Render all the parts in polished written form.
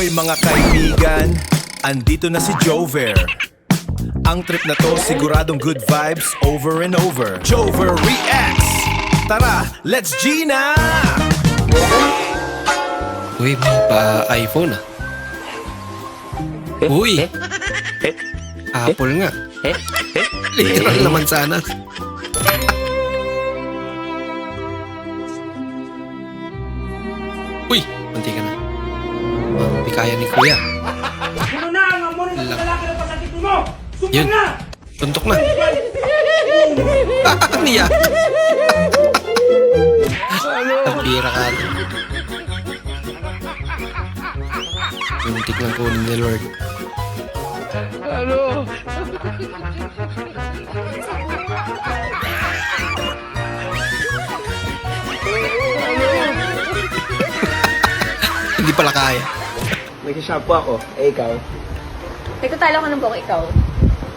Hoy mga kaibigan, andito na si Jover. Ang trip na to siguradong good vibes over and over. Jover Reacts! Tara, let's G na! Uy, may pa-iPhone ah. Uy! Apple nga. Literal naman sana. Uy! Manti ka na. Hindi kaya ni Kuya. Yun. Tuntok na. Niya. Tapira ka. Muntik lang kunin ni Lord. Hindi pala kaya. Nagsishampoo ako, eh ikaw. Nagtatalo ka ng buhok, ikaw.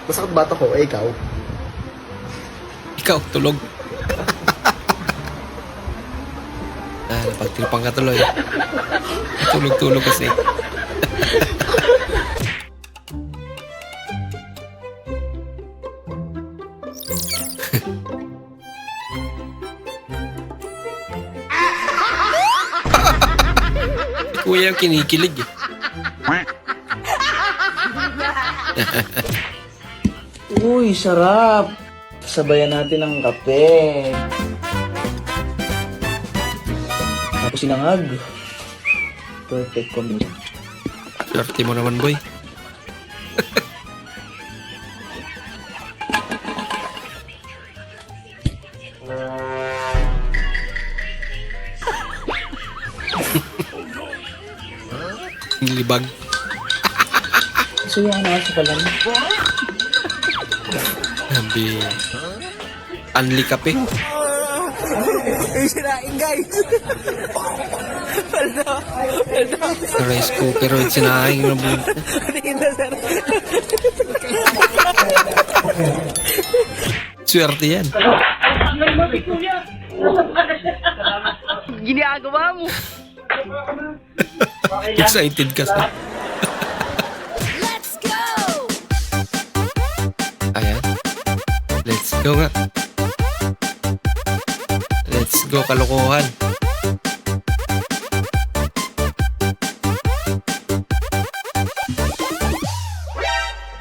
Masakit bata ko, eh ikaw. Ikaw, tulog. Napagtirpang ka tuloy. Tulog-tulog kasi. Kuya yung kinikilig eh. Uy, sarap. Sabayan natin ng kape. Tapos sinangag. Perfect combination. Swerte mo naman, boy. Libag. So yan na sa kalan. Sabi. Unli kape. Sirain guys. Rice cooker with sinahing na buwan. Swerte yan. Ginagawa mo. Excited kasi. Let's go! Ayan. Let's go nga. Let's go, kalokohan.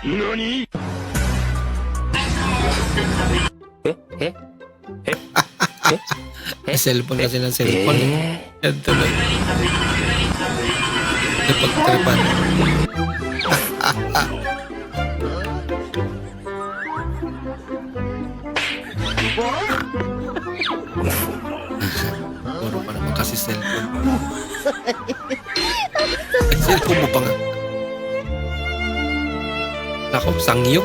Nani? Cellphone kasi ng cellphone. Yan tuloy. Napagtripan. Puro pa naman kasi cellphone. Ay, cellphone mo pa nga. Ako, sangyo.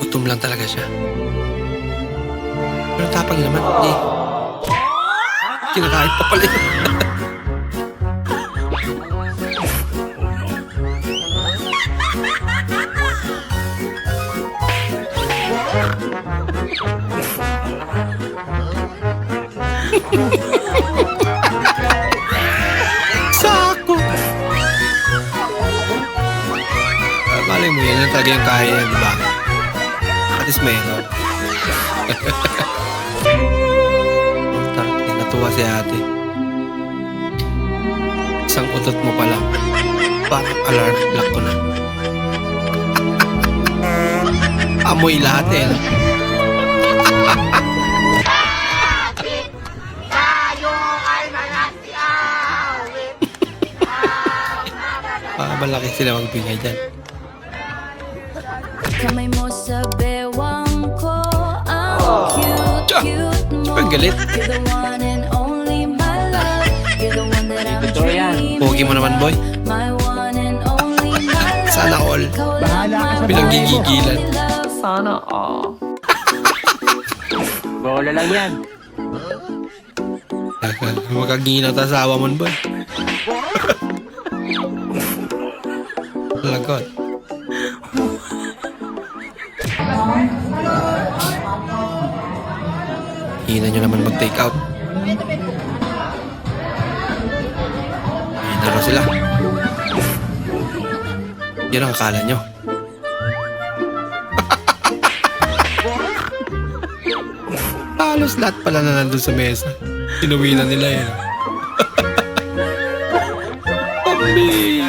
Gutom lang talaga siya. Pero tapang naman. Eh. Kinakain pa pala yun. Sako! Malay mo yan. Yan talaga yung kaya yan, diba? At least mayroon. Natuwa si ate. Isang utot mo pa lang. Parang alarm clock ko na. Amoy lahat eh. Malaki sila magbigay dyan. Kamay mo sa bewang ko, ang cute mo. Super galit. You're the one and only my love. You're the one that I'm dreaming. Pogi mo naman, boy. My one and only my love. Sana all. Bahala ka sa Pinaggigigilan. Sana all. Bola lang yan. Makaginaw ta sa awa mo, boy. Lagot. Hina nyo naman mag-take out. na raw sila. Yan ang akala nyo. Halos lahat pala na nandun sa mesa. Inuwi na nila yan. Pambi!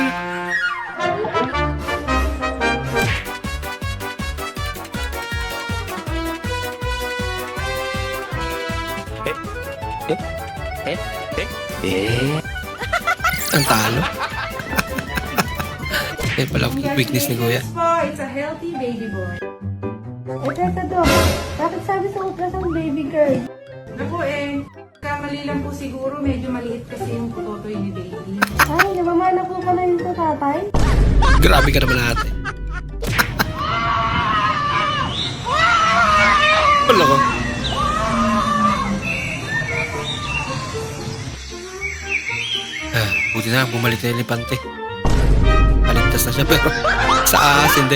Ang talo. Eh pala weakness ni Kuya. It's a healthy baby boy. Eh, teka to. Bakit sabi sa ultrasound baby girl? Naku kamali lang po siguro. Medyo maliit kasi yung putotoy ni baby. Ay, namamana po pala yun sa tatay? Grabe ka naman ate. Wala ko. Buti na, bumalik na yung elepante. Paligtas na siya, pero sa ahas, hindi.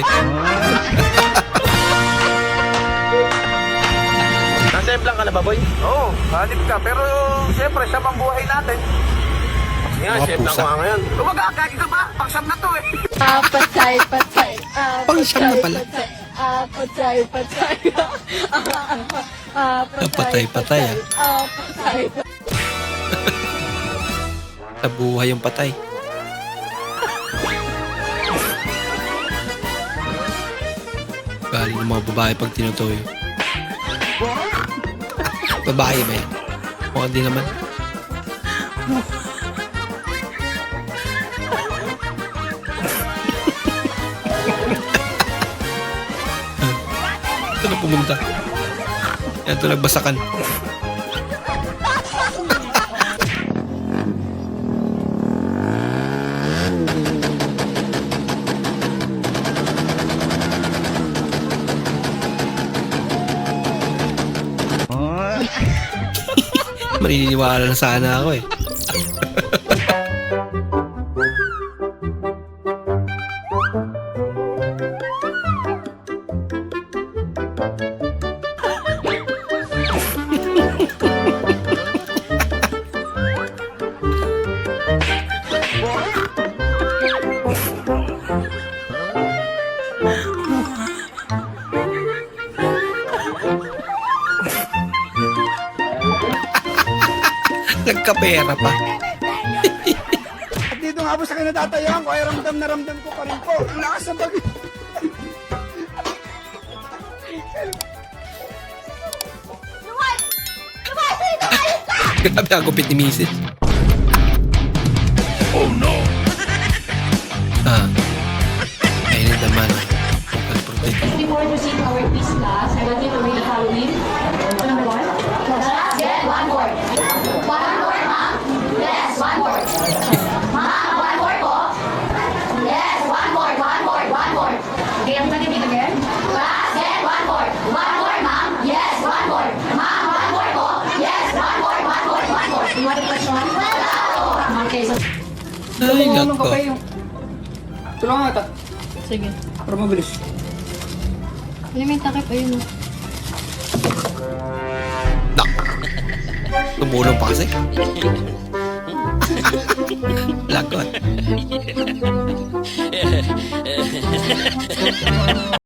Nasemplang ka na ba, boy? Oo, halip ka. Pero siyempre, siya pang buhay natin. Sige nga, Mga semplang pusa. ko nga ngayon. Kumagakagi ka ba? Pangsam na to eh. Patay, patay. Pang-siyam na pala. Patay, patay. Patay, patay, ah. Patay, Sa buhay yung patay. Galing ng mga babae pag tinutuyo. Babae ba yan? O hindi naman. Ito na pumunta. Ito nagbasakan. Maniniwala na sana ako eh. Nagkapera pa. At dito nga po sa kinatatayaan ko ay ramdam na ramdam ko pa rin po. Ang lakas ng pag... Grabe ang gupit ni Mrs. Oh no! Ayun naman. Vocal protect. Before proceeding our peace class, I want you to read the following. Number one. Yes, one word. One word, ma'am. Yes, one word. Ma'am, one word po. Yes, one word, one word, one word. Okay, everybody read again. Class, yes, one word. One word, ma'am. Yes, one word. Ma'am, one word po. Yes, one word, one word, one word. You want the question? Okay, so... Ay, nako. Tulungan kita. Sige. Para mabilis. Ano may takip? Ayun. Tumulong pa kasi. Lagot.